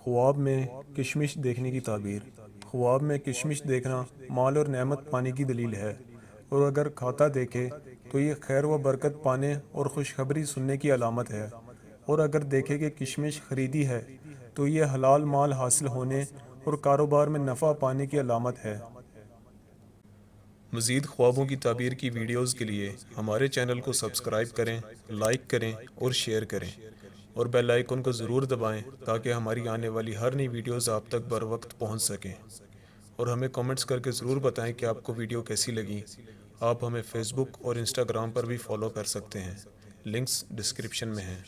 خواب میں کشمش دیکھنے کی تعبیر۔ خواب میں کشمش دیکھنا مال اور نعمت پانے کی دلیل ہے، اور اگر کھاتا دیکھے تو یہ خیر و برکت پانے اور خوشخبری سننے کی علامت ہے، اور اگر دیکھے کہ کشمش خریدی ہے تو یہ حلال مال حاصل ہونے اور کاروبار میں نفع پانے کی علامت ہے۔ مزید خوابوں کی تعبیر کی ویڈیوز کے لیے ہمارے چینل کو سبسکرائب کریں، لائک کریں اور شیئر کریں، اور بیل آئیکن کو ضرور دبائیں تاکہ ہماری آنے والی ہر نئی ویڈیوز آپ تک بر وقت پہنچ سکیں۔ اور ہمیں کمنٹس کر کے ضرور بتائیں کہ آپ کو ویڈیو کیسی لگی۔ آپ ہمیں فیس بک اور انسٹاگرام پر بھی فالو کر سکتے ہیں، لنکس ڈسکرپشن میں ہیں۔